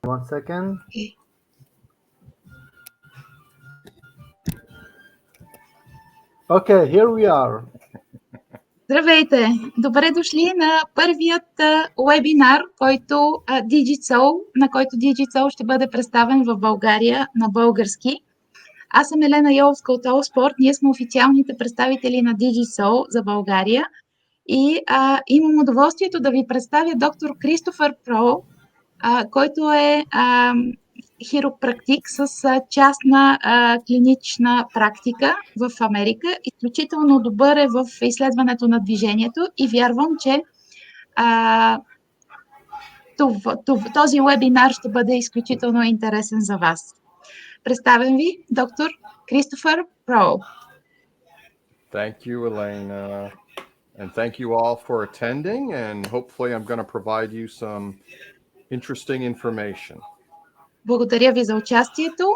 One second. Okay, here we are. Здравейте! Добре дошли на първият вебинар, на който Digitsole ще бъде представен в България на български. Аз съм Елена Йовска от Allsport. Ние сме официалните представители на Digitsole за България и имам удоволствието да ви представя доктор Кристофър Про, който е хиропрактик с частна клинична практика в Америка. Изключително добър е в изследването на движението и вярвам, че този вебинар ще бъде изключително интересен за вас. Представям ви доктор Кристофър Про. Thank you, Elena. And thank you all for attending. And hopefully I'm going to provide you some interesting information. Благодаря ви за участието.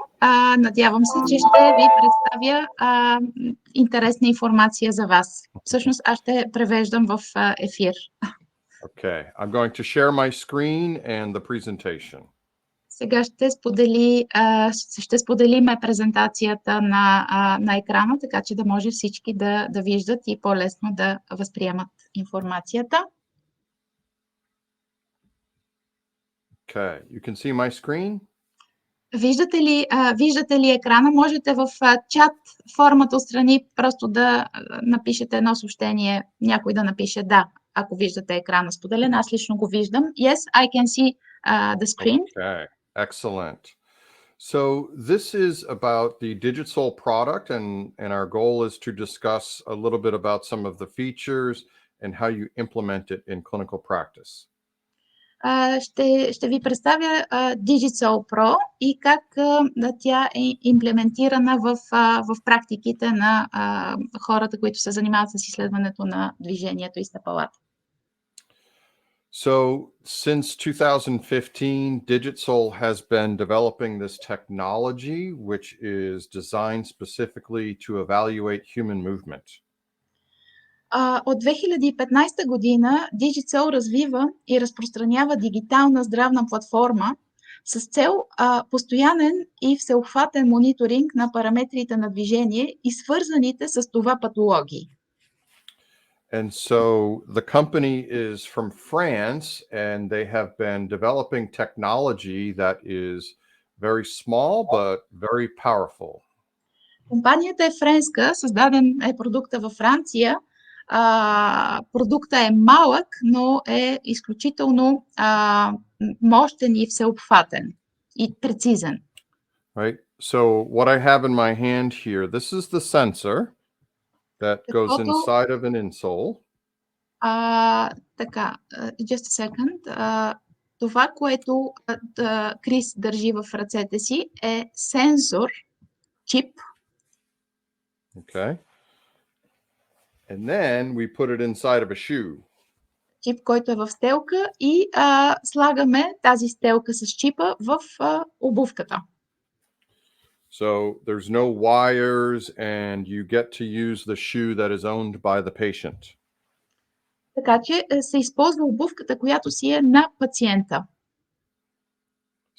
Надявам се, че ще ви представя интересна информация за вас. Всъщност, аз ще превеждам в ефир. Okay, I'm going to share my screen and the presentation. Сега ще споделиме презентацията на екрана, така че да може всички да виждат и по-лесно да възприемат информацията. Okay, you can see my screen? Виждате ли екрана? Можете в чат формата отстрани просто да напишете едно съобщение, някой да напише да, ако виждате екрана споделен. Аз лично го виждам. Yes, I can see the screen. Okay, excellent. So this is about the Digitsole product, and our goal is to discuss a little bit about some of the features and how you implement it in clinical practice. Ще ви представя Digitsole Pro и как тя е имплементирана в практиките на хората, които се занимават с изследването на движението и стъпалата. So since 2015, Digitsole has been developing this technology, which is designed specifically to evaluate human movement. От 2015 година Digitsole развива и разпространява дигитална здравна платформа с цел постоянен и всеобхватен мониторинг на параметрите на движение и свързаните с това патологии. And so the company is from France, and they have been developing technology that is very small but very powerful. Компанията е френска, създаден е продукта във Франция. Продукта е малък, но е изключително мощен и всеобхватен и прецизен. Right. So what I have in my hand here, this is the sensor that goes inside of an insole. Така, just a second. Това, което Крис държи в ръцете си, е сенсор, чип. Okay. And then we put it inside of a shoe. Чип, който е в стелка и слагаме тази стелка с чипа в обувката. So there's no wires and you get to use the shoe that is owned by the patient. Така че се използва обувката, която си е на пациента.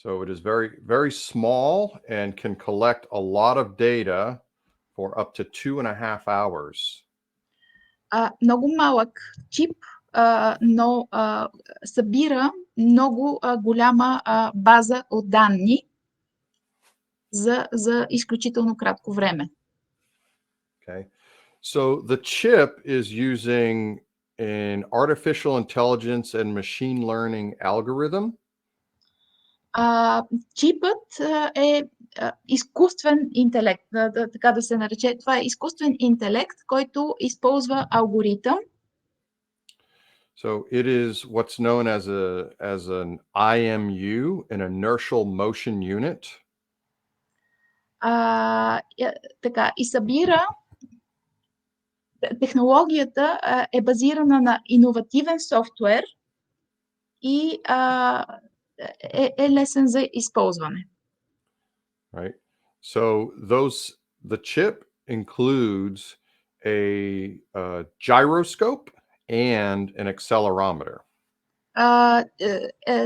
So it is very, very small and can collect a lot of data for up to 2.5 hours. Много малък чип, но събира много голяма база от данни за изключително кратко време. Okay. So the chip is using an artificial intelligence and machine learning algorithm. Чипът е изкуствен интелект, така да се нарече. Това е изкуствен интелект, който използва алгоритъм. So it is what's known as an IMU, an inertial motion unit. Така, и събира. Технологията е базирана на иновативен софтуер и е лесен за използване. Right. So the chip includes a gyroscope and an accelerometer.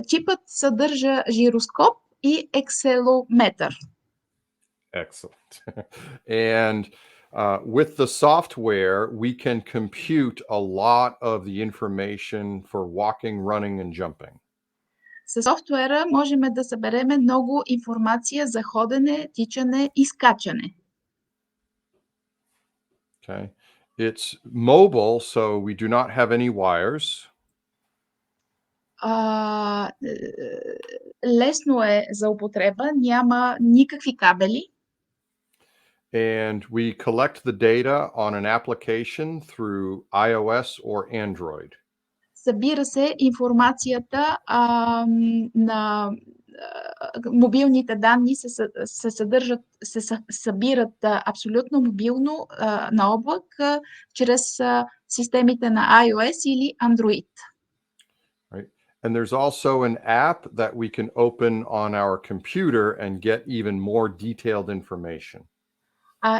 Чипът съдържа жироскоп и екселометър. Excellent. And with the software, we can compute a lot of the information for walking, running, and jumping. С софтуера можем да съберем много информация за ходене, тичане и скачане. Okay. It's mobile, so we do not have any wires. Лесно е за употреба, няма никакви кабели. And we collect the data on an application through iOS or Android. Събира се информацията на мобилните данни се съдържат, се събират абсолютно мобилно на облак чрез системите на iOS или Android. Right. And there's also an app that we can open on our computer and get even more detailed information.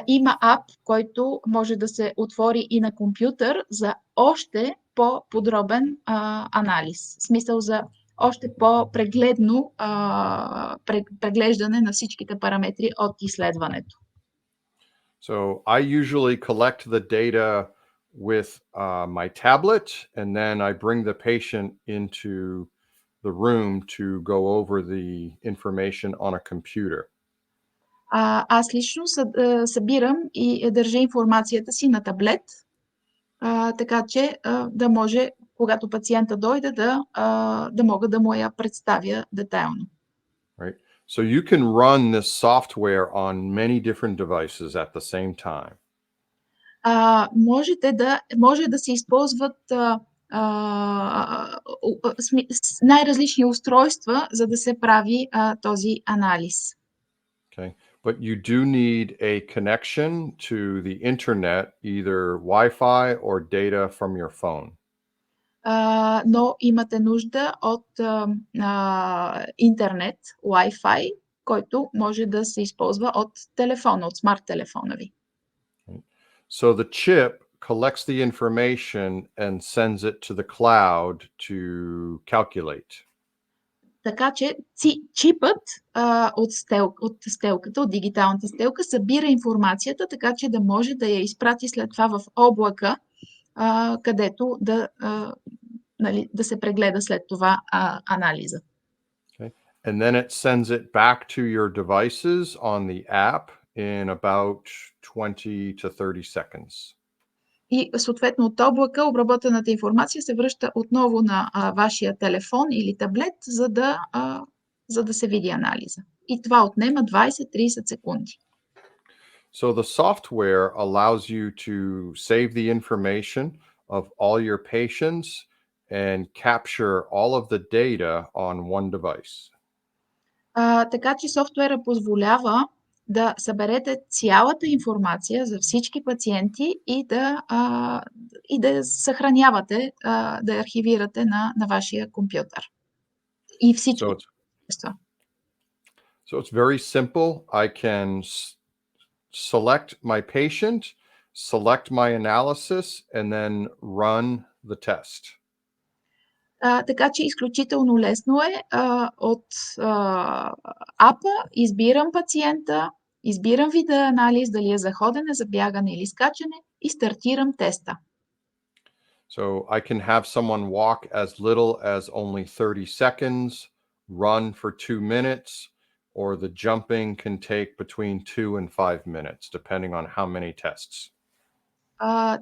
Има ап, който може да се отвори и на компютър за още по-подробен анализ. В смисъл за още по-прегледно преглеждане на всичките параметри от изследването. So I usually collect the data with my tablet, and then I bring the patient into the room to go over the information on a computer. Аз лично събирам и държа информацията си на таблет, така че да може, когато пациента дойде, да мога да му я представя детайлно. Right. So you can run this software on many different devices at the same time. Може да се използват най-различни устройства, за да се прави този анализ. Okay. But you do need a connection to the internet, either Wi-Fi or data from your phone. Но имате нужда от интернет, Wi-Fi, който може да се използва от телефона, от смарт телефона ви. So the chip collects the information and sends it to the cloud to calculate. Така че чипът от стелката, от дигиталната стелка, събира информацията, така че да може да я изпрати след това в облака, където да се прегледа след това анализа. Okay. And then it sends it back to your devices on the app in about 20 to 30 seconds. И съответно от облака обработената информация се връща отново на вашия телефон или таблет, за да се види анализа. И това отнема 20-30 секунди. So the software allows you to save the information of all your patients and capture all of the data on one device. Така че софтуера позволява да съберете цялата информация за всички пациенти и да съхранявате, да архивирате на вашия компютър. И всички. So it's very simple. I can select my patient, select my analysis, and then run the test. Така че изключително лесно е. От апа избирам пациента, избирам вида анализ, дали е за ходене, за бягане или скачане и стартирам теста. So I can have someone walk as little as only 30 seconds, run for 2 minutes, or the jumping can take between 2 and 5 minutes, depending on how many tests.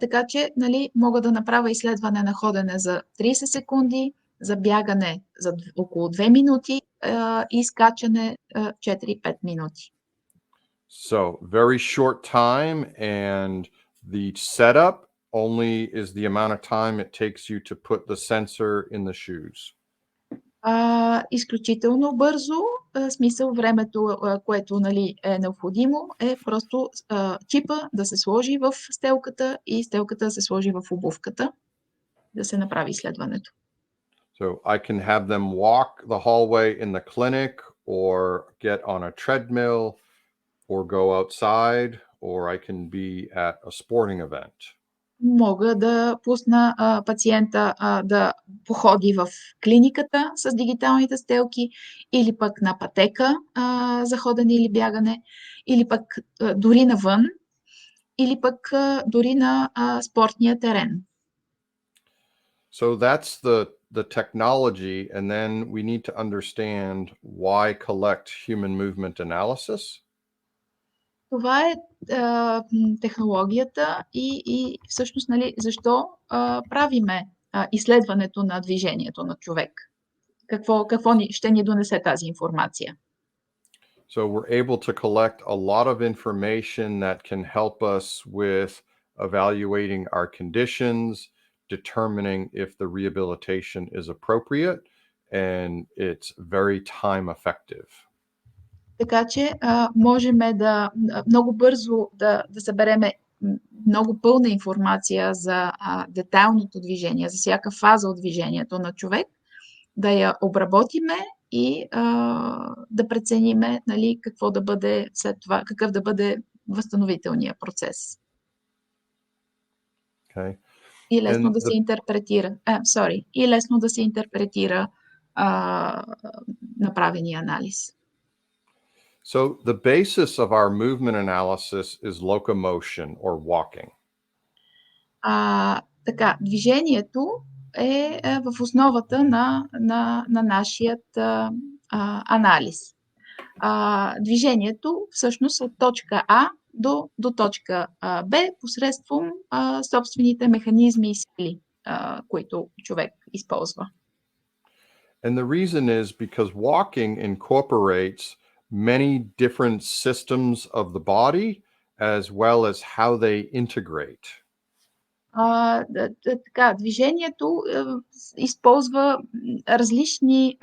Така че мога да направя изследване на ходене за 30 секунди, за бягане за около 2 минути и скачане 4-5 минути. So very short time, and the setup only is the amount of time it takes you to put the sensor in the shoes. Изключително бързо, смисъл времето, което е необходимо, е просто чипа да се сложи в стелката и стелката да се сложи в обувката, да се направи изследването. So I can have them walk the hallway in the clinic, or get on a treadmill, or go outside, or I can be at a sporting event. Мога да пусна пациента да походи в клиниката с дигиталните стелки или пък на пътека за ходене или бягане, или пък дори навън, или пък дори на спортния терен. So that's the technology, and then we need to understand why collect human movement analysis. Това е технологията и всъщност нали, защо правиме изследването на движението на човек. Какво ще ни донесе тази информация? So we're able to collect a lot of information that can help us with evaluating our conditions, determining if the rehabilitation is appropriate, and it's very time effective. Така че можем да много бързо да събереме много пълна информация за детайлното движение, за всяка фаза от движението на човек, да я обработиме и да прецениме нали, какво да бъде след това, какъв да бъде възстановителния процес. Okay. И лесно да се интерпретира. И лесно да се интерпретира направения анализ. So the basis of our movement analysis is locomotion or walking. Така, движението е в основата на нашият анализ. Движението всъщност от точка А до точка Б посредством собствените механизми и сили, които човек използва. And the reason is because walking incorporates many different systems of the body as well as how they integrate. Така, движението използва различни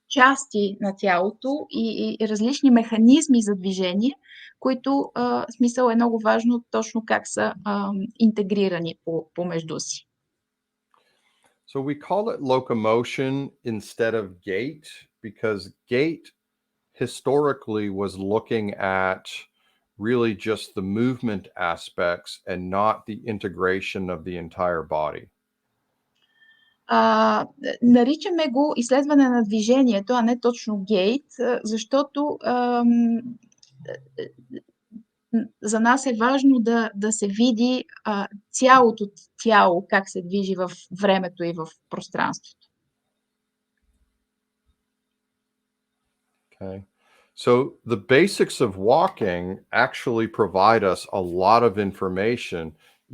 части на тялото и различни механизми за движение, които смисъл е много важно точно как са интегрирани помежду си. So we call it locomotion instead of gait because gait historically was looking at really just the movement aspects and not the integration of the entire body. Наричаме го изследване на движението, а не точно гейт, защото за нас е важно да се види цялото тяло, как се движи в времето и в пространството. Okay. So the basics of walking actually provide us a lot of information,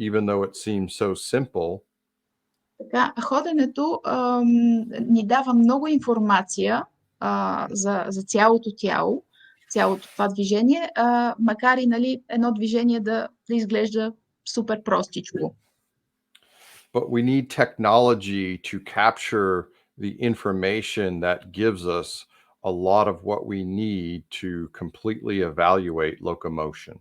even though it seems so simple. Така, ходенето ни дава много информация за цялото тяло, цялото това движение, макар и нали, едно движение да изглежда супер простичко. But we need technology to capture the information that gives us a lot of what we need to completely evaluate locomotion.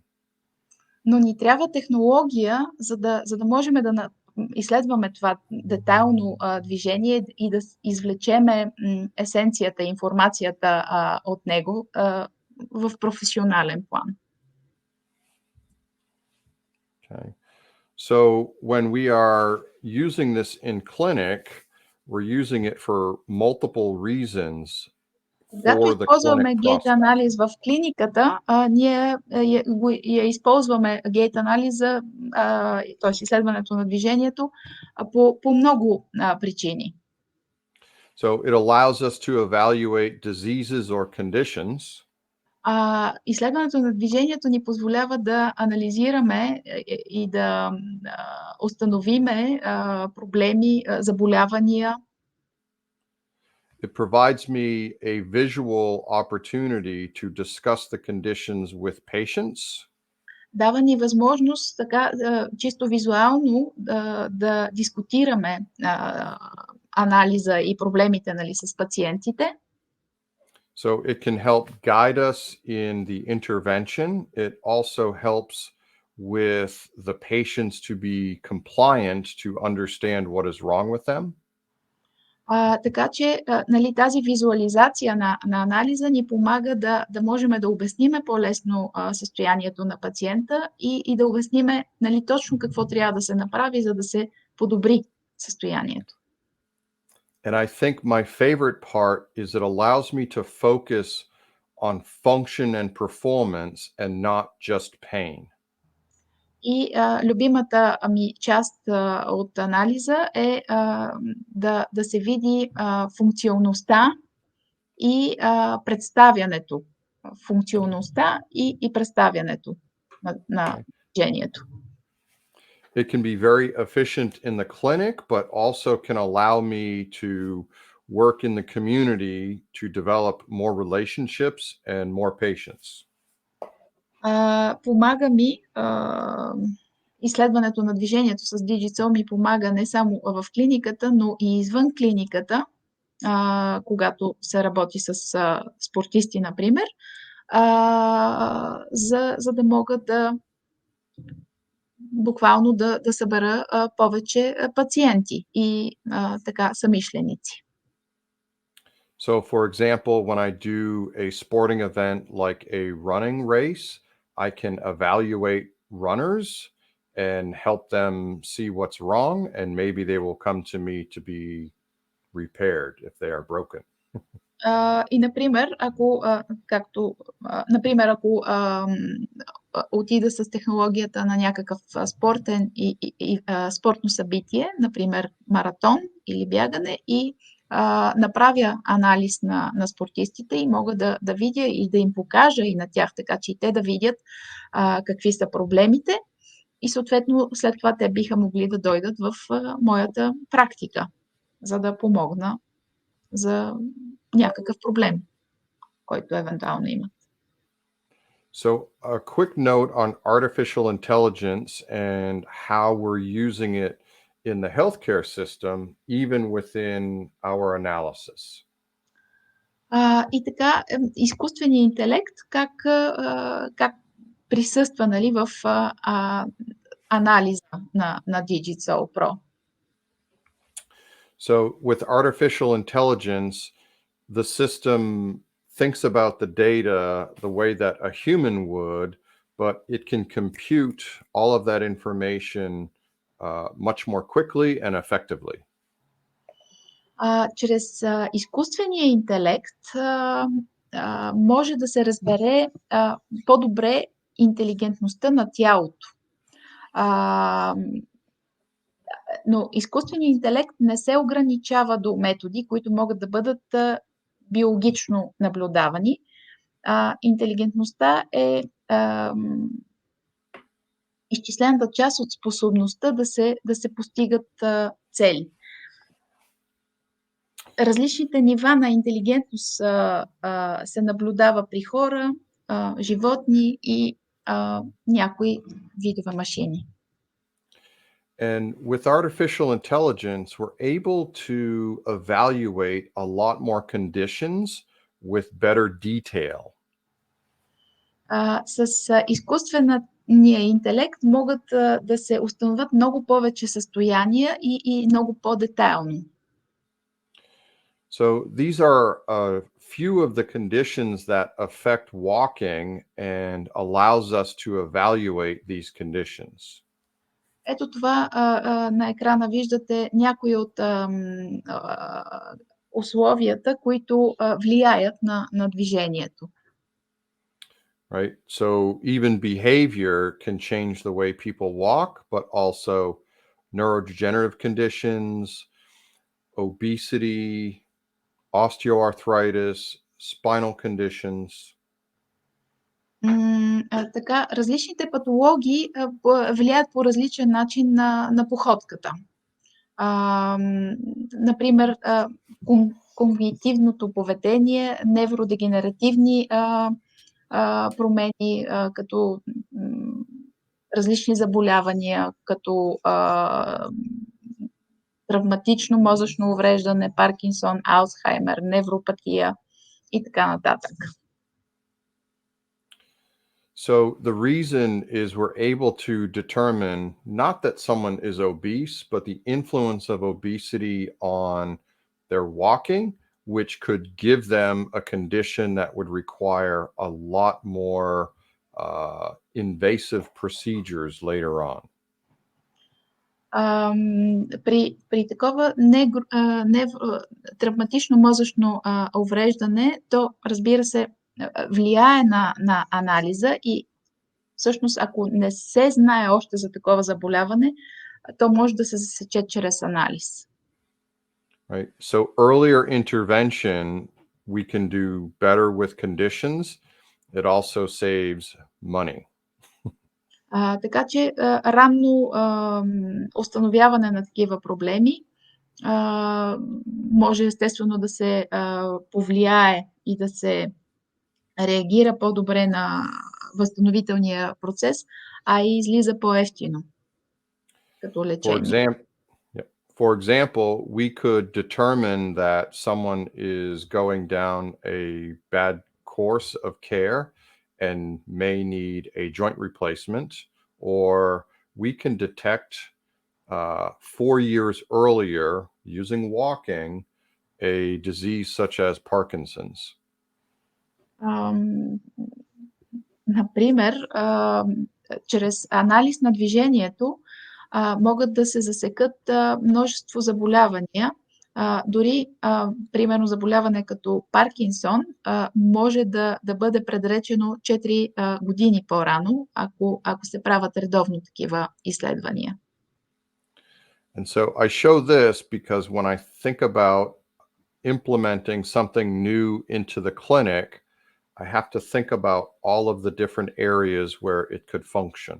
Но ни трябва технология, за да можем да изследваме това детайлно движение и да извлечеме есенцията, информацията от него в професионален план. Okay. So when we are using this in clinic, we're using it for multiple reasons Когато for the използваме clinic гейт process. анализ в клиниката, ние я използваме гейт анализа, т.е. изследването на движението, по много причини. So it allows us to evaluate diseases or conditions. Изследването на движението ни позволява да анализираме и да установиме проблеми, заболявания. It provides me a visual opportunity to discuss the conditions with patients. Дава ни възможност така чисто визуално да дискутираме анализа и проблемите нали, с пациентите. So it can help guide us in the intervention. It also helps with the patients to be compliant to understand what is wrong with them. Така че нали, тази визуализация на анализа ни помага да можем да обясниме по-лесно състоянието на пациента и да обясниме нали, точно какво трябва да се направи, за да се подобри състоянието. And I think my favorite part is it allows me to focus on function and performance and not just pain. И любимата ми част от анализа е да се види функционалността и представянето. Функционалността и представянето на Okay. движението. It can be very efficient in the clinic, but also can allow me to work in the community to develop more relationships and more patients. Помага ми изследването на движението с Digitsole ми помага не само в клиниката, но и извън клиниката, когато се работи с спортисти, например, за да мога буквално да събера повече пациенти и така съмишленици. So, for example, when I do a sporting event like a running race, I can evaluate runners and help them see what's wrong, and maybe they will come to me to be repaired if they are broken. И, например, ако отида с технологията на някакъв спортен и спортно събитие, например маратон или бягане, и направя анализ на спортистите и мога да видя и да им покажа и на тях, така че и те да видят какви са проблемите и съответно след това те биха могли да дойдат в моята практика, за да помогна за някакъв проблем, който евентуално имат. So, a quick note on artificial intelligence and how we're using it in the healthcare system, even within our analysis. И така, изкуственият интелект как присъства нали, в анализа на Digitsole Pro. So, with artificial intelligence, the system thinks about the data the way that a human would, but it can compute all of that information much more quickly and effectively. Чрез изкуствения интелект може да се разбере по-добре интелигентността на тялото. Но изкуственият интелект не се ограничава до методи, които могат да бъдат биологично наблюдавани. Интелигентността е изчислената част от способността да се постигат цели. Различните нива на интелигентност се наблюдава при хора, животни и някои видове машини. And with artificial intelligence, we're able to evaluate a lot more conditions with better detail. С изкуствения интелект могат да се установят много повече състояния и много по-детайлно. So these are a few of the conditions that affect walking and allows us to evaluate these conditions. Ето това на екрана виждате някои от условията, които влияят на движението. Right? So even behavior can change the way people walk, but also neurodegenerative conditions, obesity, osteoarthritis, spinal conditions. Така, различните патологии влияят по различен начин на походката. Например, когнитивното поведение, невродегенеративни промени, като различни заболявания, като травматично мозъчно увреждане, Паркинсон, Алцхаймер, невропатия и така нататък. So the reason is we're able to determine not that someone is obese, but the influence of obesity on they're walking, which could give them a condition that would require a lot more invasive procedures later on. При такова травматично мозъчно увреждане, то разбира се влияе на анализа и всъщност ако не се знае още за такова заболяване, то може да се засече чрез анализ. Right. So earlier intervention, we can do better with conditions. It also saves money. Така че ранно установяване на такива проблеми може естествено да се повлияе и да се реагира по-добре на възстановителния процес, а и излиза по-евтино като лечение. For example, we could determine that someone is going down a bad course of care and may need a joint replacement, or we can detect 4 years earlier using walking a disease such as Parkinson's. Например, чрез анализ на движението могат да се засекат множество заболявания. Дори, примерно, заболяване като Паркинсон може да бъде предречено 4 години по-рано, ако се правят редовно такива изследвания. And so I show this because when I think about implementing something new into the clinic, I have to think about all of the different areas where it could function.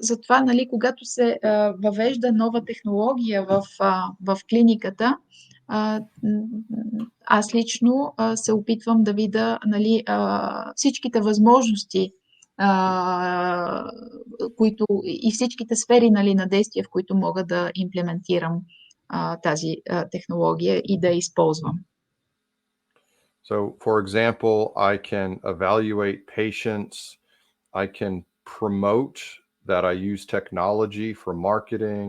Затова, нали, когато се въвежда нова технология в клиниката, аз лично се опитвам да видя, нали, всичките възможности, които и всичките сфери, нали, на действие, в които мога да имплементирам тази технология и да я използвам. So, for example, I can evaluate patients. I can promote that I use technology for marketing.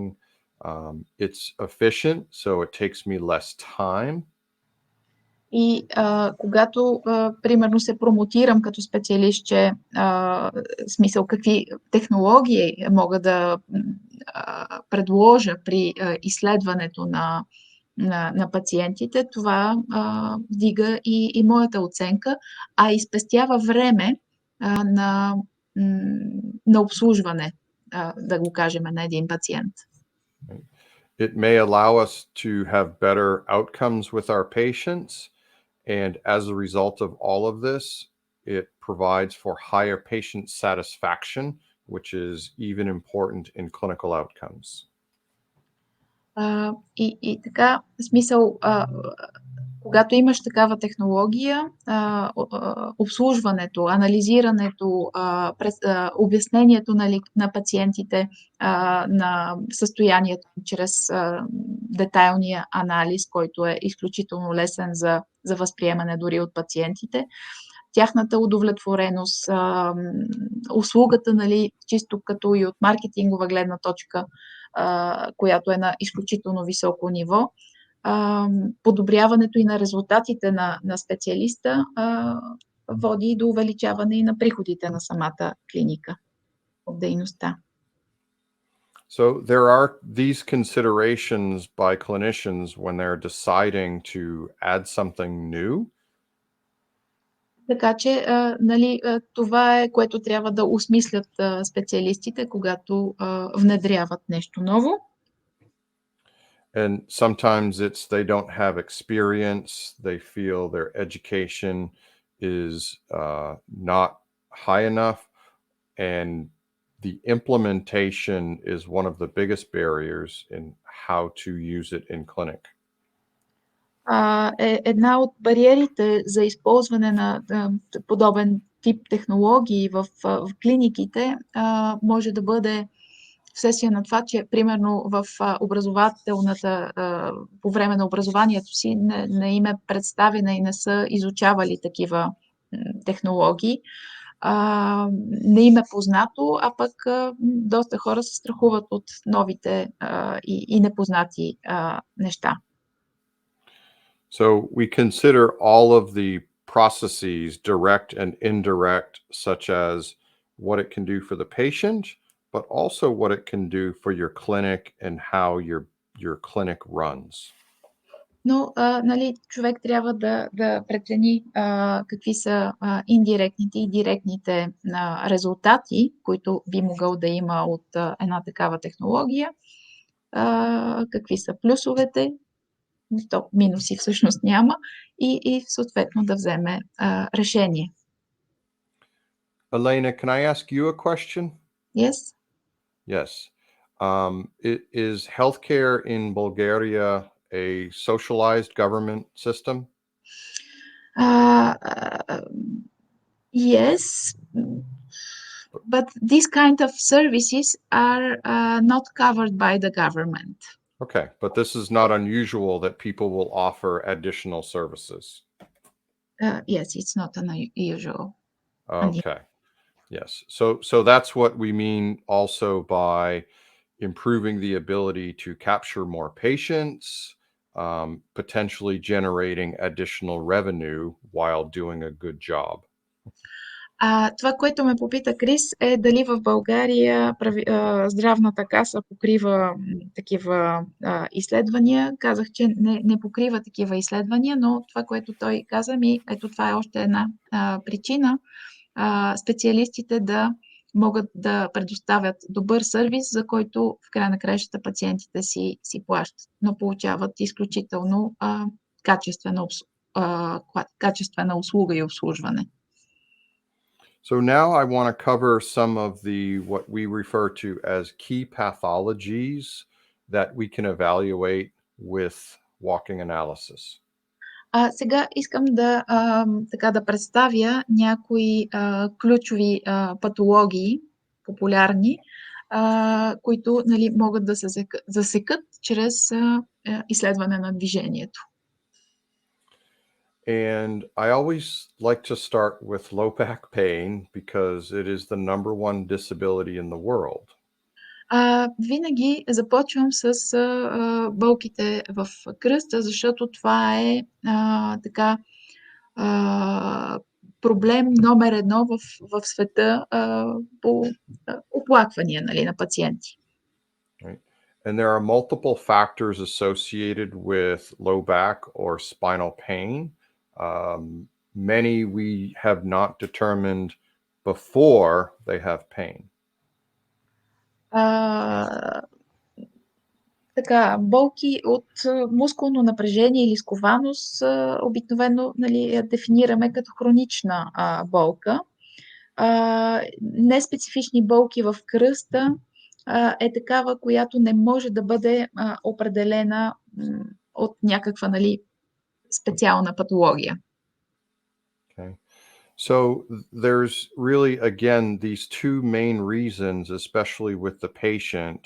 It's efficient, so it takes me less time. И когато, примерно, се промотирам като специалист, че смисъл какви технологии мога да предложа при изследването на пациентите, това вдига и моята оценка, и спестява време на обслужване, да го кажем, на един пациент. It may allow us to have better outcomes with our patients, and as a result of all of this, it provides for higher patient satisfaction, which is even important in clinical outcomes. И така, в смисъл, когато имаш такава технология, обслужването, анализирането, обяснението на пациентите на състоянието чрез детайлния анализ, който е изключително лесен за възприемане дори от пациентите, тяхната удовлетвореност, услугата, нали, чисто като и от маркетингова гледна точка, която е на изключително високо ниво, подобряването и на резултатите на специалиста води до увеличаване и на приходите на самата клиника от дейността. So there are these considerations by clinicians when they're deciding to add something new. Така че, нали, това е, което трябва да осмислят специалистите, когато внедряват нещо ново. And sometimes it's they don't have experience. They feel their education is not high enough, and the implementation is one of the biggest barriers in how to use it in clinic. Една от бариерите за използване на подобен тип технологии в клиниките може да бъде вследствие на това, че примерно в образователната, по време на образованието си не им е представена и не са изучавали такива технологии. не им е познато, а пък доста хора се страхуват от новите и непознати неща. So we consider all of the processes, direct and indirect, such as what it can do for the patient, but also what it can do for your clinic and how your clinic runs. Но нали, човек трябва да прецени какви са индиректните и директните резултати, които би могъл да има от една такава технология, какви са плюсовете, то минуси всъщност няма, и съответно да вземе решение. Elena, can I ask you a question? Yes? Yes. Is healthcare in Bulgaria a socialized government system? Yes, but these kind of services are not covered by the government. Okay, but this is not unusual that people will offer additional services. Yes, it's not unusual. Okay. Yes. So that's what we mean also by improving the ability to capture more patients, potentially generating additional revenue while doing a good job. Това, което ме попита Крис, е дали в България здравната каса покрива такива изследвания. Казах, че не покрива такива изследвания, но това, което той каза ми, ето това е още една причина специалистите да могат да предоставят добър сервис, за който в края на краищата пациентите си плащат, но получават изключително качествена услуга и обслужване. So now I want to cover some of the what we refer to as key pathologies that we can evaluate with walking analysis. Сега искам да представя някои ключови патологии, популярни, които нали, могат да се засекат чрез изследване на движението. And I always like to start with low back pain because it is the number one disability in the world. Винаги започвам с болките в кръста, защото това е проблем номер едно в света по оплаквания нали, на пациенти. Right. And there are multiple factors associated with low back or spinal pain. Many we have not determined before they have pain. Болки от мускулно напрежение или скованост обикновено нали, дефинираме като хронична болка. Неспецифични болки в кръста е такава, която не може да бъде определена от някаква нали, специална патология. Okay. So there's really, again, these two main reasons, especially with the patient,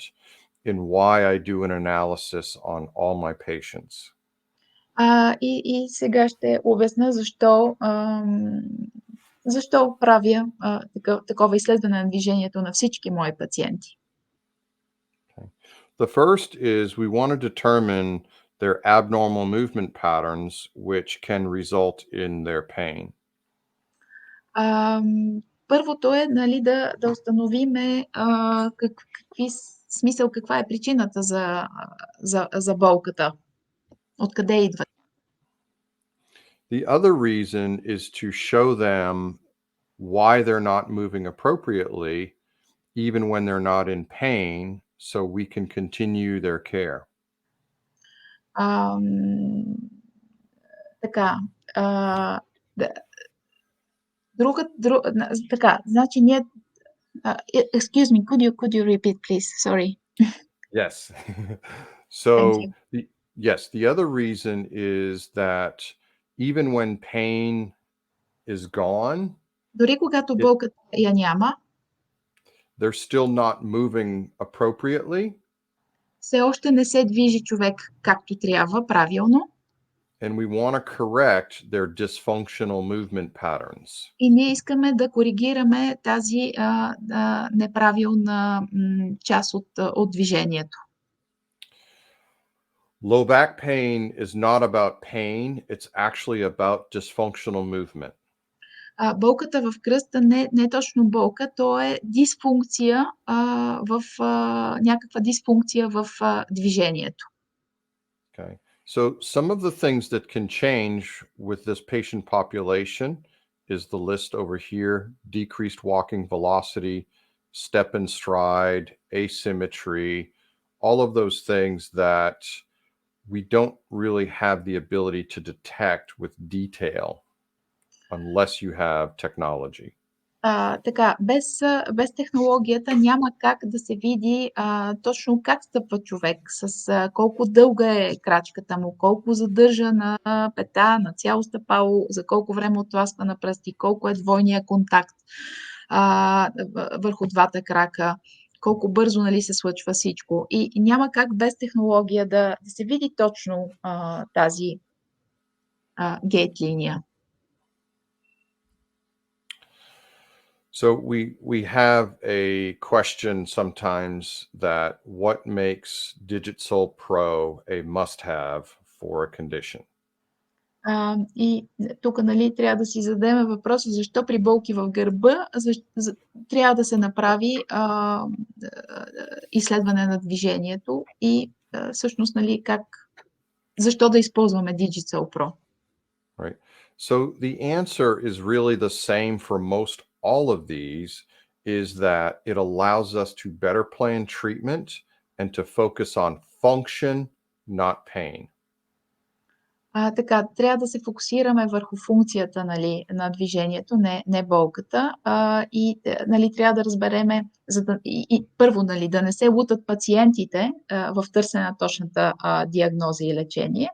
in why I do an analysis on all my patients. И сега ще обясня защо правя такова изследване на движението на всички мои пациенти. Okay. The first is we want to determine their abnormal movement patterns, which can result in their pain. Първото е нали, да установиме каква е причината за болката, откъде идва. The other reason is to show them why they're not moving appropriately, even when they're not in pain, so we can continue their care. Значи ние excuse me, could you repeat please? Sorry. Yes. Thank So you. the other reason is that even when pain is gone, Дори когато болката я няма, they're still not moving appropriately. все още не се движи човек както трябва, правилно. and we want to correct their dysfunctional movement patterns. И ние искаме да коригираме тази неправилна част от движението. Low back pain is not about pain, it's actually about dysfunctional movement. Болката в кръста не е точно болка, то е дисфункция някаква дисфункция в движението. Okay. So some of the things that can change with this patient population is the list over here: decreased walking velocity, step and stride, asymmetry, all of those things that we don't really have the ability to detect with detail unless you have technology. Така, без технологията няма как да се види точно как стъпва човек, с колко дълга е крачката му, колко задържа на пета, на цяло стъпало, за колко време отласква на пръсти, колко е двойния контакт върху двата крака, колко бързо се случва всичко. И няма как без технология да се види точно тази гейт линия. So we have a question sometimes that what makes Digitsole Pro a must-have for a condition? И тук трябва да си зададем въпроса защо при болки в гърба трябва да се направи изследване на движението и всъщност защо да използваме Digitsole Pro? Right. So the answer is really the same for most all of these, is that it allows us to better plan treatment and to focus on function, not pain. Така, трябва да се фокусираме върху функцията на движението, не болката. И трябва да разбереме, първо да не се лутат пациентите в търсене на точната диагноза и лечение,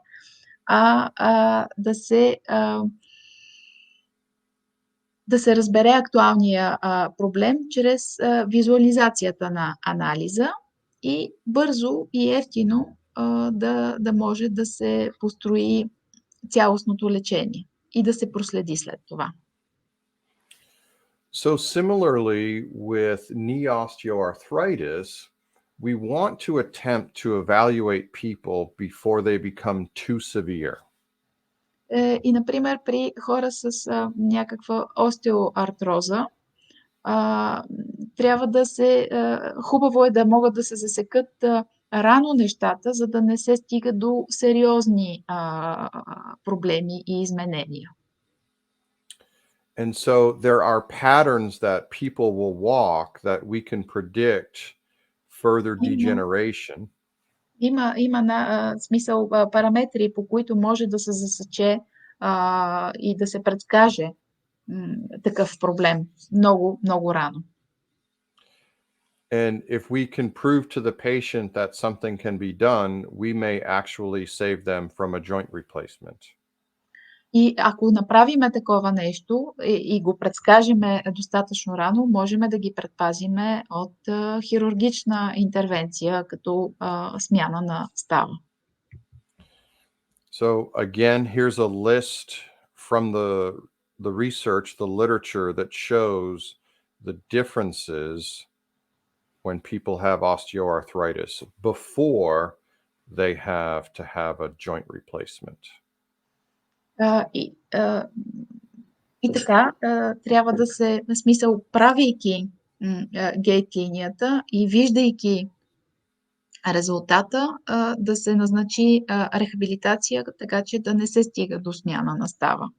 да се разбере актуалния проблем чрез визуализацията на анализа и бързо и ефтино да може да се построи цялостното лечение и да се проследи след това. So similarly with knee osteoarthritis, we want to attempt to evaluate people before they become too severe. И, например, при хора с някаква остеоартроза, трябва хубаво е да могат да се засекат рано нещата, за да не се стига до сериозни проблеми и изменения. And so there are patterns that people will walk that we can predict further degeneration. Има смисъл параметри, по които може да се засече и да се предскаже такъв проблем много, много рано. And if we can prove to the patient that something can be done, we may actually save them from a joint replacement. И ако направиме такова нещо и го предскажеме достатъчно рано, можем да ги предпазиме от хирургична интервенция, като смяна на става. So again, here's a list from the research, the literature that shows the differences when people have osteoarthritis before they have to have a joint replacement. И така, трябва да се, на смисъл, правейки гейт линията и виждайки резултата, да се назначи рехабилитация, така че да не се стига до смяна на става.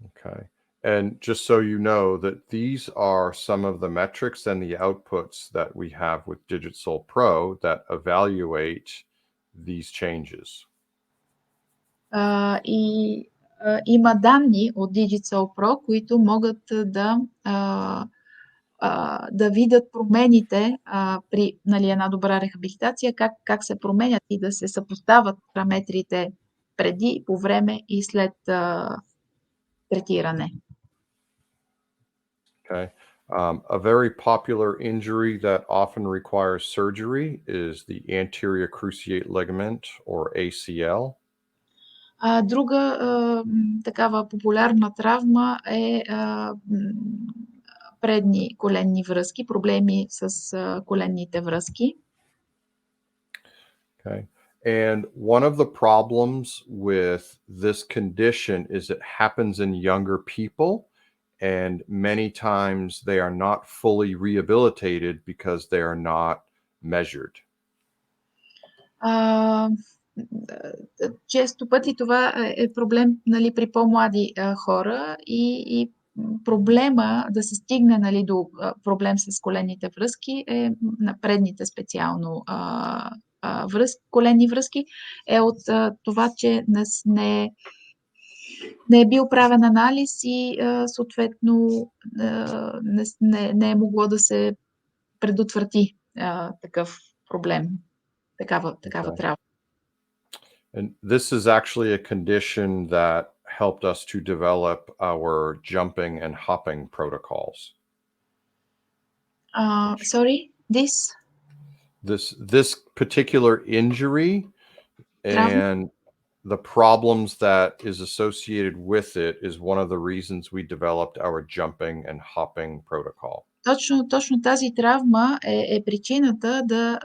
Okay. And just so you know that these are some of the metrics and the outputs that we have with Digitsole Pro that evaluate these changes. И има данни от Digitsole Pro, които могат да видят промените при една добра рехабилитация, как се променят и да се съпоставят параметрите преди, по време и след третиране. Okay. A very popular injury that often requires surgery is the anterior cruciate ligament or ACL. Друга такава популярна травма е предни коленни връзки, проблеми с коленните връзки. Okay. And one of the problems with this condition is it happens in younger people, and many times they are not fully rehabilitated because they are not measured. А, често пъти това е проблем, нали, при по-млади хора и проблема да се стигне, нали, до проблем с коленните връзки е на предните специално коленни връзки е от това, че не е бил правен анализ и съответно не е могло да се предотврати такъв проблем, такава Okay. травма. And this is actually a condition that helped us to develop our jumping and hopping protocols. Sorry, This particular injury травма? and the problems that is associated with it is one of the reasons we developed our jumping and hopping protocol. Точно тази травма е причината да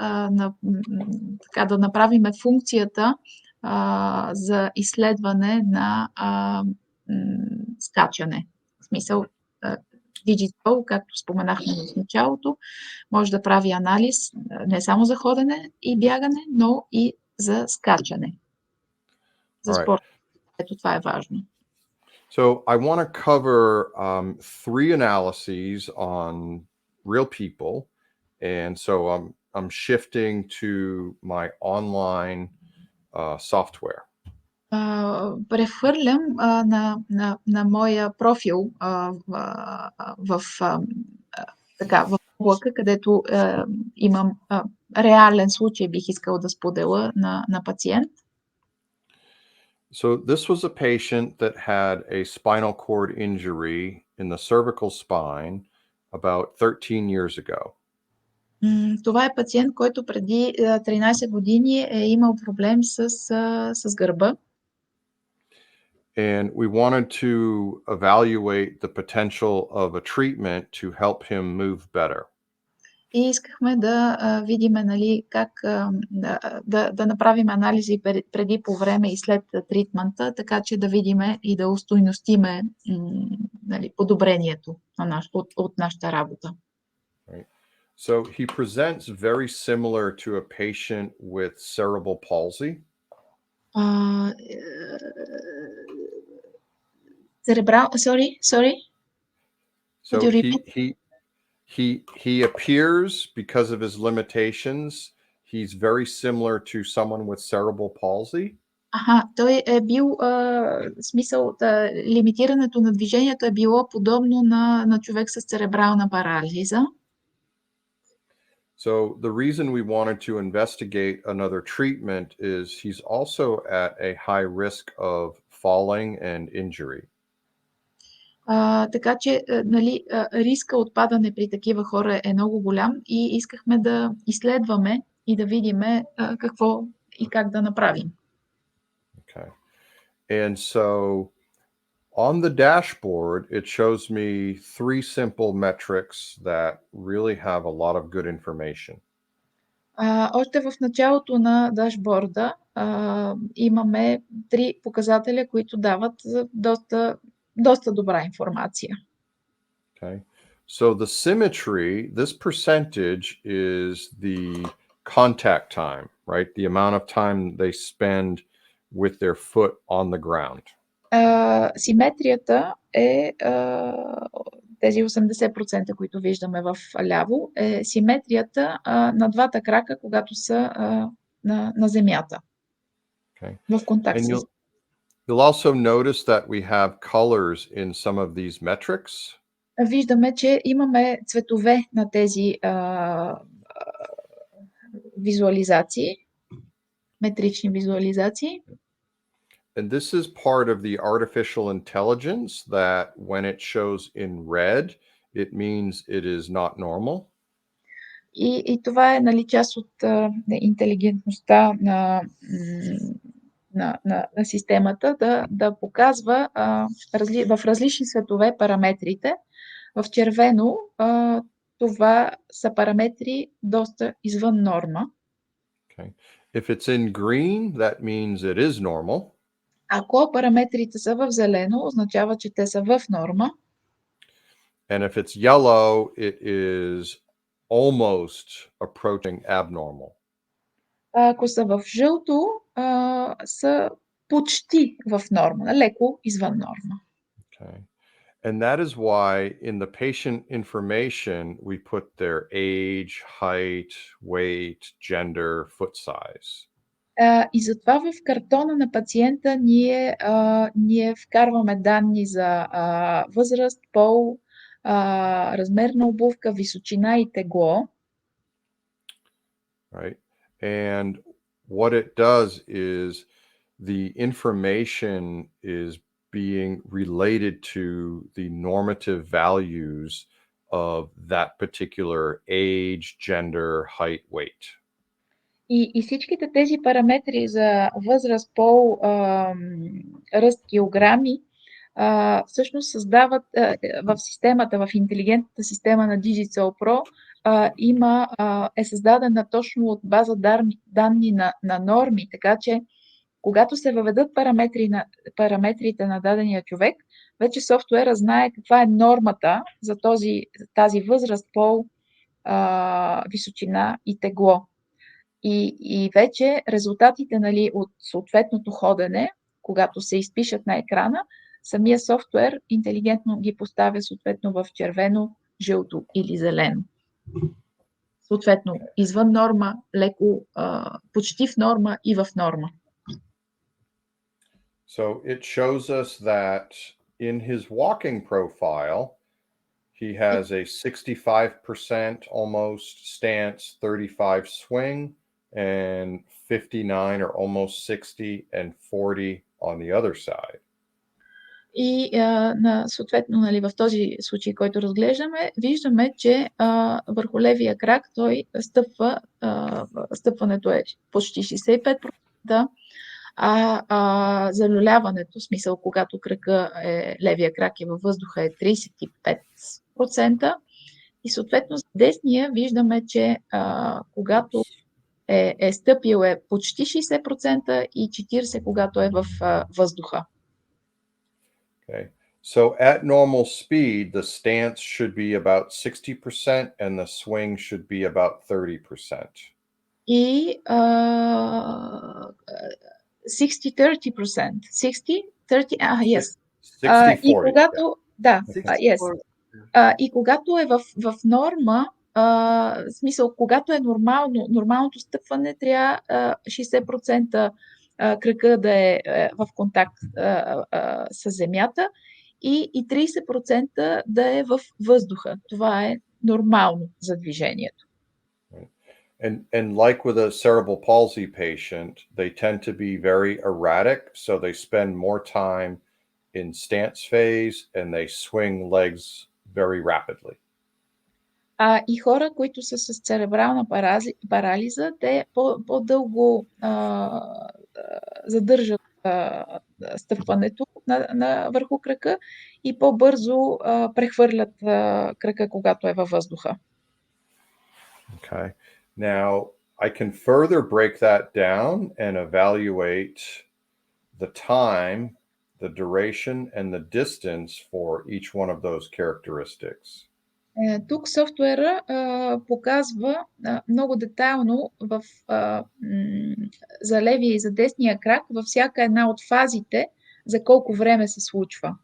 направим функцията за изследване на скачане. В смисъл, Digitsole, както споменахме в началото, може да прави анализ не само за ходене и бягане, но и за скачане. За спорт. Ето това е важно. So I want to cover 3 analyses on real people, and so I'm shifting to my online software. Прехвърлям на моя профил в облака, където имам реален случай, бих искал да споделя на пациент. So this was a patient that had a spinal cord injury in the cervical spine about 13 years ago. Това е пациент, който преди 13 години е имал проблем с гърба. And we wanted to evaluate the potential of a treatment to help him move better. И искахме да видим, нали, как да направим анализи преди, по време и след тритмента, така че да видим и да устойностиме, нали, подобрението от нашата работа. Right. So he presents very similar to a patient with cerebral palsy. Sorry. So he appears, because of his limitations, he's very similar to someone with cerebral palsy. Той е бил, смисъл, лимитирането на движението е било подобно на човек с церебрална парализа. So the reason we wanted to investigate another treatment is he's also at a high risk of falling and injury. Така че, нали, риска от падане при такива хора е много голям и искахме да изследваме и да видим какво и как да направим. Okay. And so on the dashboard, it shows me 3 simple metrics that really have a lot of good information. Още в началото на дашборда имаме 3 показателя, които дават доста добра информация. Okay. So the symmetry, this percentage is the contact time, right? The amount of time they spend with their foot on the ground. Симетрията е тези 80%, които виждаме в ляво, е симетрията на двата крака, когато са на земята. Okay. В контакт с. You'll also notice that we have colors in some of these metrics. Виждаме, че имаме цветове на тези визуализации, метрични визуализации. And this is part of the artificial intelligence that when it shows in red, it means it is not normal. И това е, нали, част от интелигентността на системата да показва в различни светове параметрите. В червено това са параметри доста извън норма. Okay. If it's in green, that means it is normal. Ако параметрите са в зелено, означава, че те са в норма. And if it's yellow, it is almost approaching abnormal. Ако са в жълто, са почти в норма, леко извън норма. Okay. And that is why in the patient information, we put their age, height, weight, gender, foot size. И затова в картона на пациента ние вкарваме данни за възраст, пол, размер на обувка, височина и тегло. Right. And what it does is the information is being related to the normative values of that particular age, gender, height, weight. И всичките тези параметри за възраст, пол, ръст, килограми всъщност създават в системата, в интелигентната система на Digitsole Pro е създадена точно от база данни на норми, така че когато се въведат параметрите на дадения човек, вече софтуера знае каква е нормата за тази възраст, пол, височина и тегло. И вече резултатите, нали, от съответното ходене, когато се изпишат на екрана, самия софтуер интелигентно ги поставя съответно в червено, жълто или зелено. Съответно, извън норма, леко, почти в норма и в норма. So it shows us that in his walking profile, he has a 65% almost stance, 35 swing, and 59 or almost 60 and 40 on the other side. И съответно, нали, в този случай, който разглеждаме, виждаме, че върху левия крак той стъпването е почти 65%, залюляването, в смисъл, когато левия крак е във въздуха, е 35%. И съответно с десния виждаме, че когато е стъпил е почти 60% и 40% когато е в въздуха. Okay. So at normal speed, the stance should be about 60% and the swing should be about 30%. И 60-30%. 60-30, yes. 60-40. И когато, да, yes. 60-40. И когато е в норма, в смисъл, когато е нормалното стъпване, трябва 60% кръка да е в контакт с земята и 30% да е в въздуха. Това е нормално за движението. And like with a cerebral palsy patient, they tend to be very erratic, so they spend more time in stance phase and they swing legs very rapidly. И хора, които са с церебрална парализа, те по-дълго задържат стъпването върху крака и по-бързо прехвърлят крака, когато е във въздуха. Okay. Now, I can further break that down and evaluate the time, the duration, and the distance for each one of those characteristics. Тук софтуера показва много детайлно за левия и за десния крак във всяка една от фазите за колко време се случва.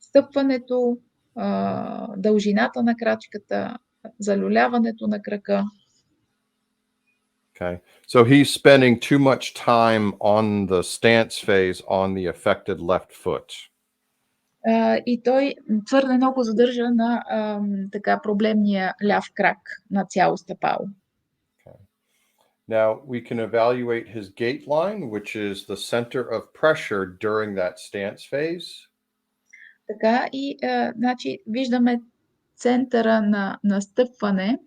Стъпването, дължината на крачката, залюляването на крака. Okay. So he's spending too much time on the stance phase on the affected left foot. И той твърде много задържа на така проблемния ляв крак на цяло стъпало. Okay. Now we can evaluate his gait line, which is the center of pressure during that stance phase. Така и значи, виждаме центъра на настъпване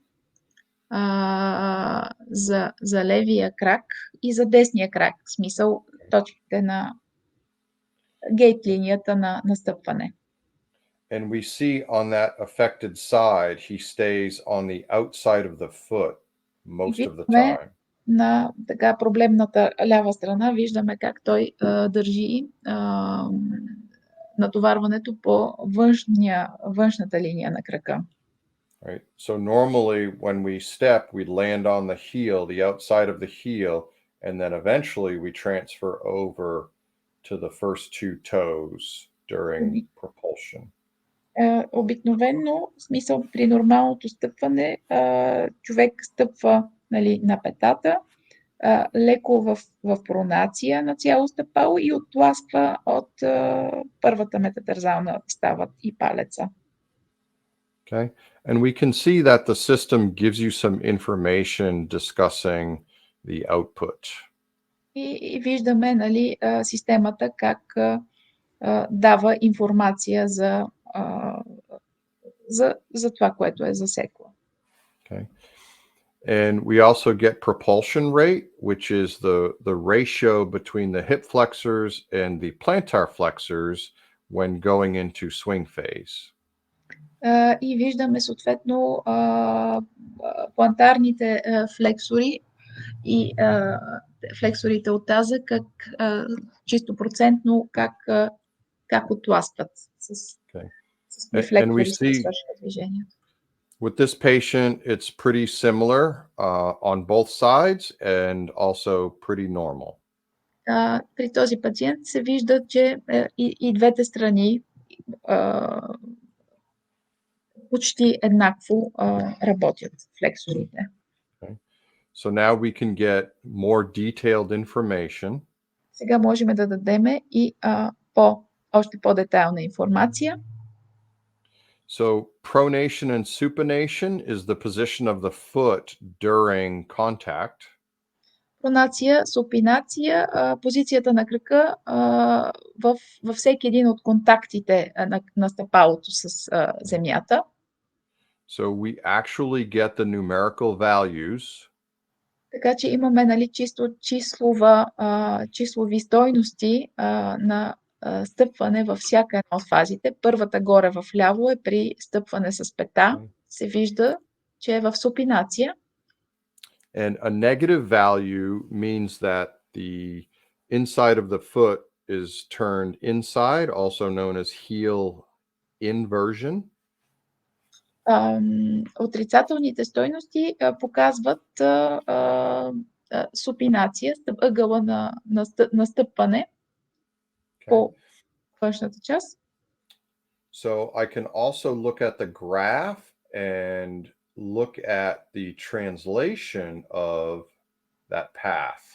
за левия крак и за десния крак, в смисъл точките на гейт линията на настъпване. And we see on that affected side, he stays on the outside of the foot И most of the виждаме time. на така проблемната лява страна, виждаме как той държи натоварването по външната линия на крака. Right. So normally when we step, we land on the heel, the outside of the heel, and then eventually we transfer over to the first two toes during propulsion. Обикновено, в смисъл при нормалното стъпване, човек стъпва, нали, на петата, леко в пронация на цяло стъпало и оттласква от първата метатарзална става и палеца. Okay. And we can see that the system gives you some information discussing the output. И виждаме, нали, системата как дава информация за това, което е засекло. Okay. And we also get propulsion rate, which is the ratio between the hip flexors and the plantar flexors when going into swing phase. И виждаме съответно плантарните флексори и флексорите от таза, как чисто процентно как оттласкват с флексори, за да свършат движението. With this patient, it's pretty similar on both sides and also pretty normal. При този пациент се вижда, че и двете страни почти еднакво работят флексорите. Okay. So now we can get more detailed information. Сега можем да дадем и още по-детайлна информация. So pronation and supination is the position of the foot during contact. Пронация, супинация, позицията на крака във всеки един от контактите на стъпалото с земята. So we actually get the numerical values. Така че имаме, нали, чисто числови стойности на стъпване във всяка една от фазите. Първата горе в ляво е при стъпване с пета. Се вижда, че е в супинация. And a negative value means that the inside of the foot is turned inside, also known as heel inversion. Отрицателните стойности показват супинация, ъгъла на стъпване по външната част. So I can also look at the graph and look at the translation of that path.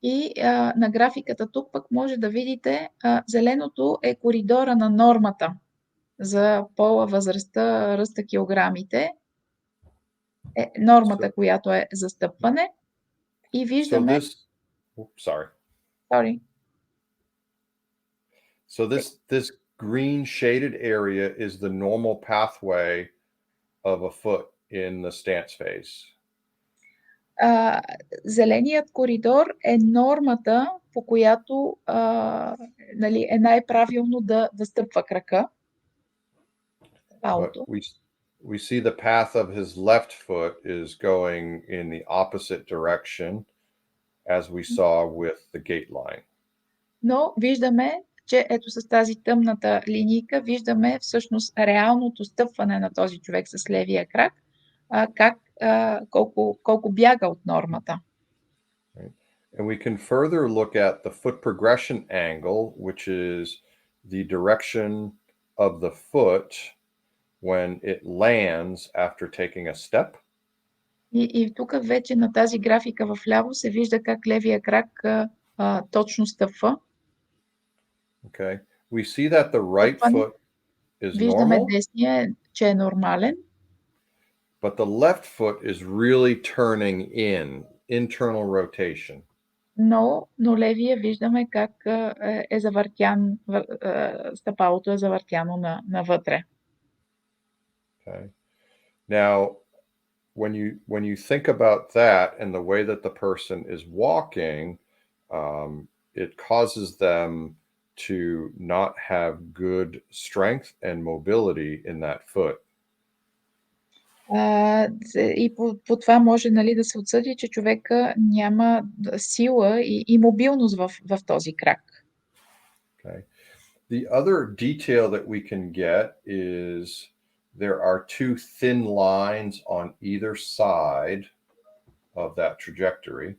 И на графиката тук пък може да видите, зеленото е коридора на нормата за пола, възрастта, ръста, килограмите. Е нормата, която е за стъпване. И виждаме... So this green shaded area is the normal pathway of a foot in the stance phase. Зеленият коридор е нормата, по която нали, е най-правилно да стъпва крака. We see the path of his left foot is going in the opposite direction as we saw with the gait line. Но виждаме, че ето с тази тъмната линийка виждаме всъщност реалното стъпване на този човек с левия крак, колко бяга от нормата. And we can further look at the foot progression angle, which is the direction of the foot when it lands after taking a step. И тук вече на тази графика в ляво се вижда как левия крак точно стъпва. Okay. We see that the right foot is виждаме normal. Десния, че е нормален. But the left foot is really turning internal rotation. но левия виждаме как е завъртян, стъпалото е завъртяно навътре. Okay. Now, when you think about that and the way that the person is walking, it causes them to not have good strength and mobility in that foot. И по това може, нали, да се отсъди, че човека няма сила и мобилност в този крак. Okay. The other detail that we can get is there are two thin lines on either side of that trajectory.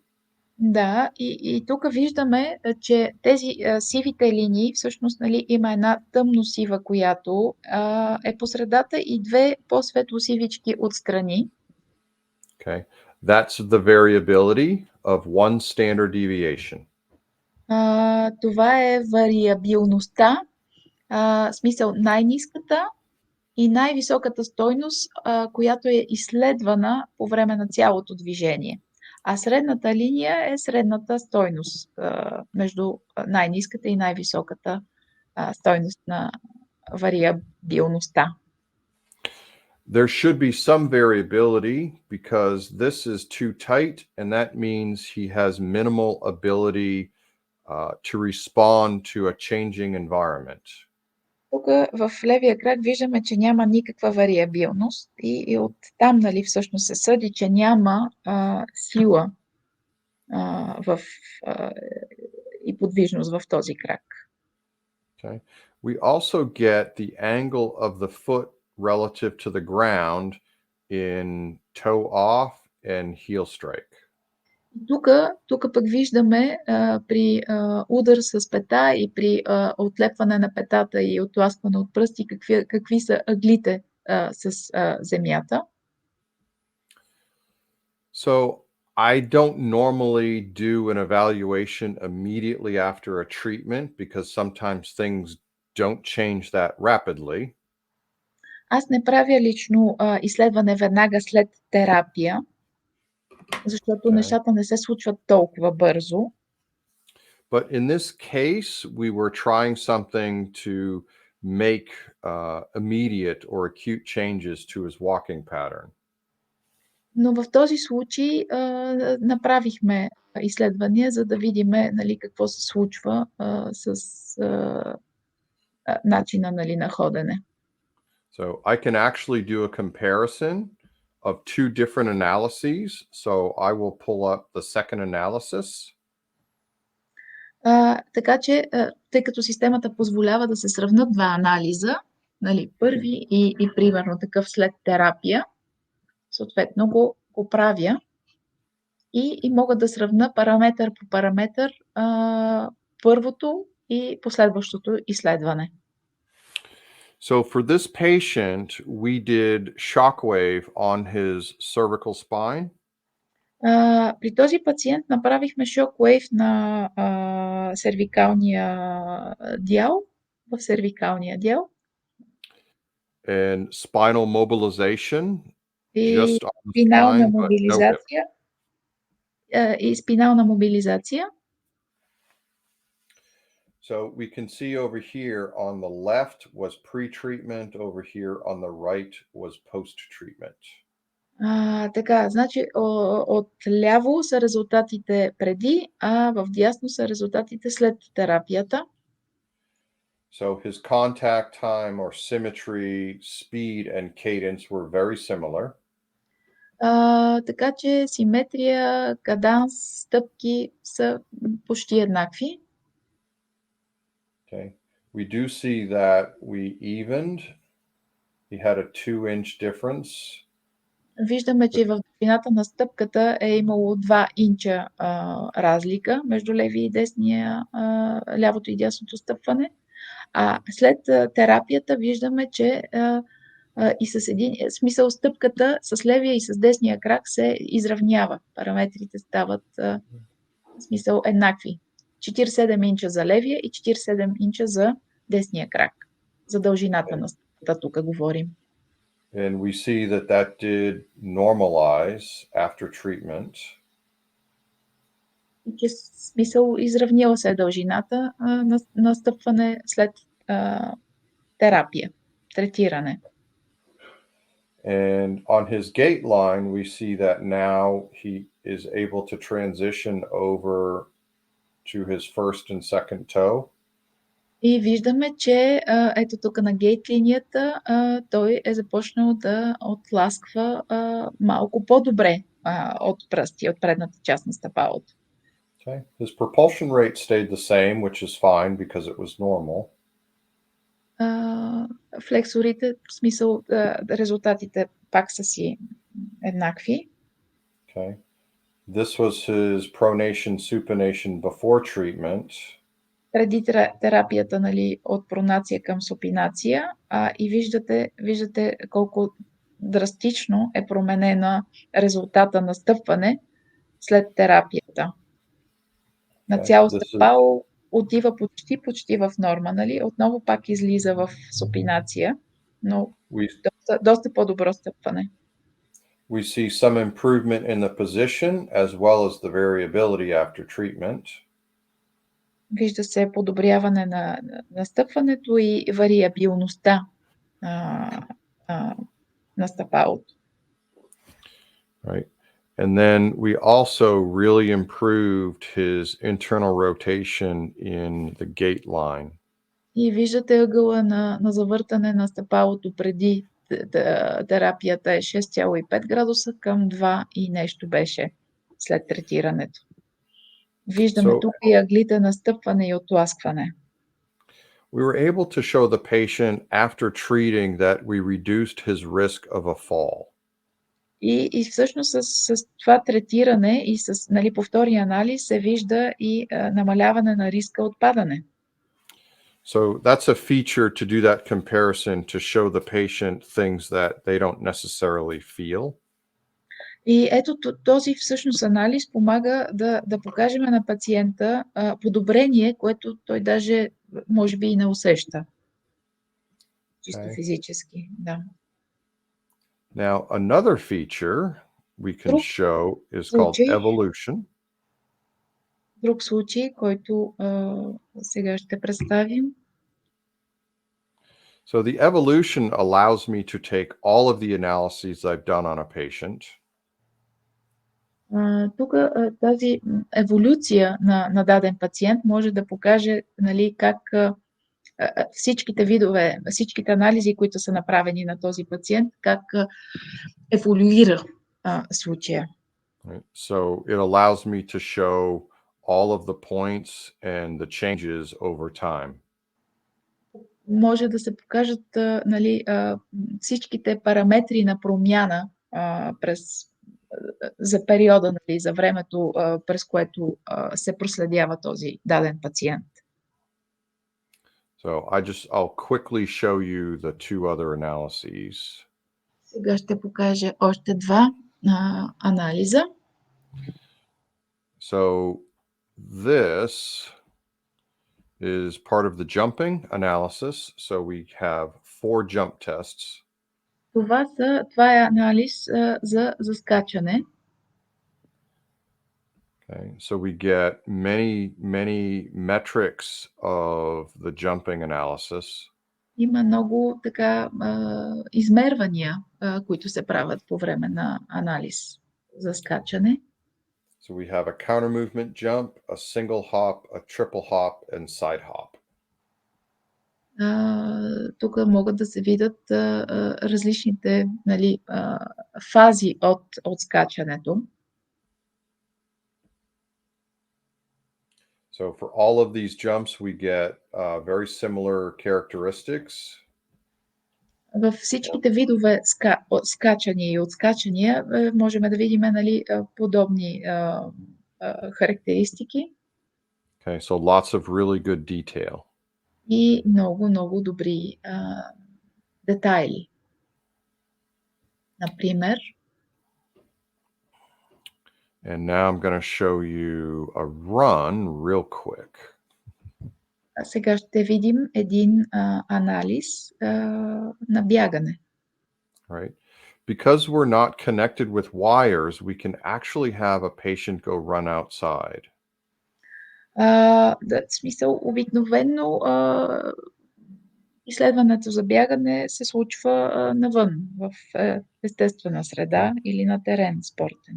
Да, и тук виждаме, че тези сивите линии, всъщност, нали, има една тъмно-сива, която е по средата и две по-светло-сивички отстрани. Okay. That's the variability of one standard deviation. Това е вариабилността, смисъл най-ниската и най-високата стойност, която е изследвана по време на цялото движение. А средната линия е средната стойност между най-ниската и най-високата стойност на вариабилността. There should be some variability because this is too tight, and that means he has minimal ability to respond to a changing environment. Тук в левия крак виждаме, че няма никаква вариабилност и оттам, нали, всъщност се съди, че няма сила и подвижност в този крак. Okay. We also get the angle of the foot relative to the ground in toe off and heel strike. Тук пък виждаме при удар с пета и при отлепване на петата и отласкване от пръсти какви са ъглите с земята. So I don't normally do an evaluation immediately after a treatment because sometimes things don't change that rapidly. Аз не правя лично изследване веднага след терапия, защото нещата не се случват толкова бързо. But in this case, we were trying something to make immediate or acute changes to his walking pattern. Но в този случай направихме изследвания, за да видим, нали, какво се случва с начина, нали, на ходене. So I can actually do a comparison of two different analyses. So I will pull up the second analysis. Така че, тъй като системата позволява да се сравнят два анализа, нали, първи и примерно такъв след терапия, съответно го правя и мога да сравна параметър по параметър първото и последващото изследване. So for this patient, we did shockwave on his cervical spine. При този пациент направихме шоквейв на сервикалния дял, в сервикалния дял. And spinal mobilization И just on the спинална spine, but no hip. мобилизация. И спинална мобилизация. So we can see over here on the left was pre-treatment, over here on the right was post-treatment. Така, значи от ляво са резултатите преди, а в дясно са резултатите след терапията. So his contact time or symmetry, speed and cadence were very similar. Така че симетрия, каданс, стъпки са почти еднакви. Okay. We do see that we evened. He had a 2-inch difference. Виждаме, че в дължината на стъпката е имало 2 инча разлика между лявото и дясното стъпване. А след терапията виждаме, че и с смисъл стъпката с левия и с десния крак се изравнява. Параметрите стават смисъл еднакви. 47 инча за левия и 47 инча за десния крак. За дължината на стъпката тук говорим. And we see that did normalize after treatment. И че смисъл изравнила се е дължината на стъпване след терапия, третиране. And on his gait line, we see that now he is able to transition over to his first and second toe. И виждаме, че ето тук на гейт линията той е започнал да отласква малко по-добре от пръсти, от предната част на стъпалото. Okay. His propulsion rate stayed the same, which is fine because it was normal. Флексорите, в смисъл резултатите пак са си еднакви. Okay. This was his pronation supination before treatment. Преди терапията, нали, от пронация към супинация, и виждате колко драстично е променена резултата на стъпване след терапията. На цяло стъпало отива почти в норма, нали? Отново пак излиза в супинация, но доста по-добро стъпване. We see some improvement in the position as well as the variability after treatment. Вижда се подобряване на стъпването и вариабилността на стъпалото. Right. And then we also really improved his internal rotation in the gait line. И виждате ъгъла на завъртане на стъпалото преди терапията е 6,5 градуса към 2 и нещо беше след третирането. Виждаме тук и ъглите на стъпване и отласкване. We were able to show the patient after treating that we reduced his risk of a fall. И всъщност с това третиране и с, нали, повторния анализ се вижда и намаляване на риска от падане. So that's a feature to do that comparison to show the patient things that they don't necessarily feel. И ето този всъщност анализ помага да покажем на пациента подобрение, което той даже може би и не усеща. Чисто физически, да. Now, another feature we can show is called evolution. Друг случай, който сега ще представим. So the evolution allows me to take all of the analyses I've done on a patient. Тук тази еволюция на даден пациент може да покаже, нали, как всичките видове, всичките анализи, които са направени на този пациент, как еволюира случая. So it allows me to show all of the points and the changes over time. Може да се покажат, нали, всичките параметри на промяна за периода, нали, за времето, през което се проследява този даден пациент. So I'll quickly show you the two other analyses. Сега ще покажа още два анализа. So this is part of the jumping analysis. So we have 4 jump tests. Това е анализ за скачане. Okay, so we get many metrics of the jumping analysis. Има много така измервания, които се правят по време на анализ за скачане. So we have a counter movement jump, a single hop, a triple hop, and side hop. Тук могат да се видят различните, нали, фази от скачането. So for all of these jumps, we get very similar characteristics. Във всичките видове скачания и отскачания можем да видим, нали, подобни характеристики. Okay, so lots of really good detail. И много добри детайли. Например. And now I'm going to show you a run real quick. Сега ще видим един анализ на бягане. Right. Because we're not connected with wires, we can actually have a patient go run outside. Смисъл, обикновено изследването за бягане се случва навън, в естествена среда или на терен спортен.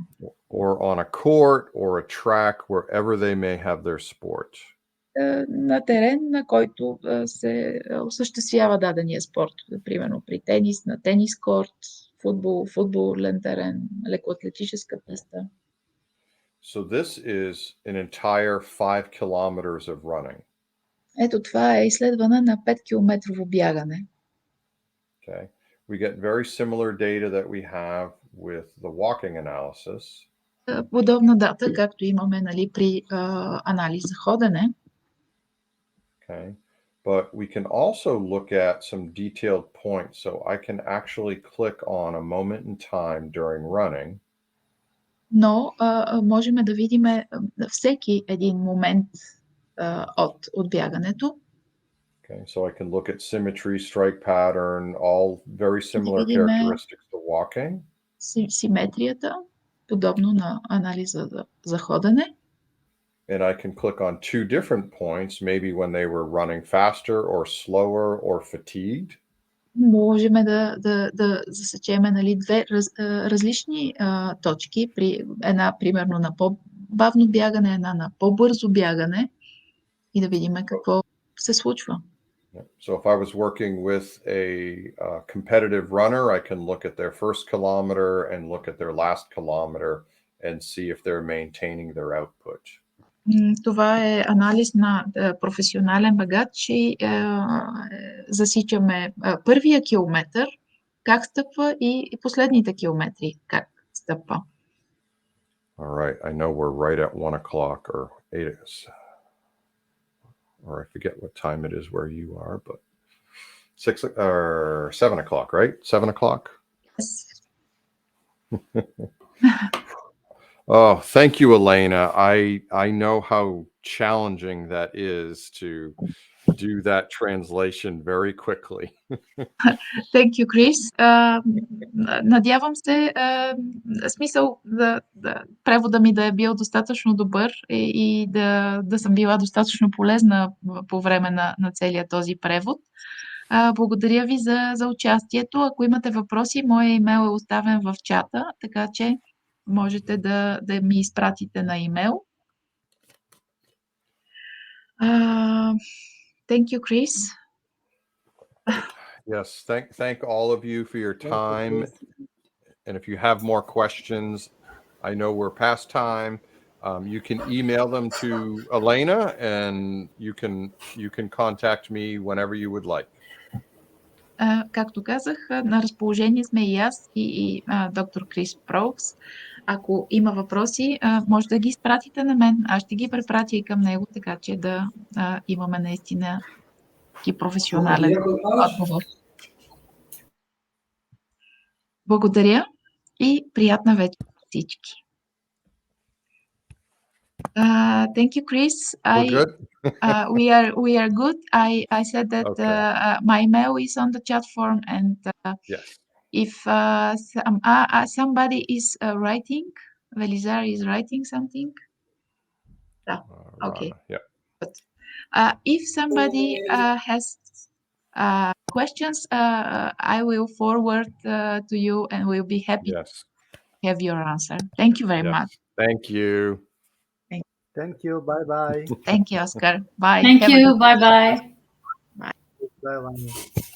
Or on a court or a track, wherever they may have their sport. На терен, на който се осъществява дадения спорт. Примерно при тенис, на тенис корт, футбол, футболен терен, лекоатлетическа писта. So this is an entire 5 kilometers of running. Ето това е изследване на 5-километрово бягане. Okay. We get very similar data that we have with the walking analysis. Подобна дата, както имаме, нали, при анализ за ходене. Okay. But we can also look at some detailed points. So I can actually click on a moment in time during running. Но можем да видим всеки един момент от бягането. Okay, so I can look at symmetry, strike pattern, all very similar characteristics to walking. Симетрията, подобно на анализа за ходене. And I can click on two different points, maybe when they were running faster or slower or fatigued. Можем да засечем, нали, две различни точки, при една примерно на по-бавно бягане, една на по-бързо бягане и да видим какво се случва. So if I was working with a competitive runner, I can look at their first kilometer and look at their last kilometer and see if they're maintaining their output. Това е анализ на професионален бегач и засичаме първия километър как стъпва и последните километри как стъпва. All right, I know we're right at 1 o'clock or 8, or I forget what time it is where you are, but 6 or 7 o'clock, right? 7 o'clock? Yes. Oh, thank you, Elena. I know how challenging that is to do that translation very quickly. Thank you, Chris. Надявам се, смисъл превода ми да е бил достатъчно добър и да съм била достатъчно полезна по време на целия този превод. Благодаря ви за участието. Ако имате въпроси, моя имейл е оставен в чата, така че можете да ми изпратите на имейл. Thank you, Chris. Yes, thank all of you for your time. And if you have more questions, I know we're past time. You can email them to Elena, and you can contact me whenever you would like. Както казах, на разположение сме и аз и доктор Крис Проукс. Ако има въпроси, може да ги изпратите на мен. Аз ще ги препратя и към него, така че да имаме наистина и професионален отговор. Благодаря и приятна вечер всички. Thank you, Chris. We're good? We are good. I said that okay. My email is on the chat form, and yes. If somebody is writing, Velizar is writing something. Okay. Yeah. But if somebody has questions, I will forward to you, and we'll be happy to have your answer. Thank you very much. Thank you. Thank you. Bye bye. Thank you, Oscar. Bye. Thank you. Bye bye. Bye bye.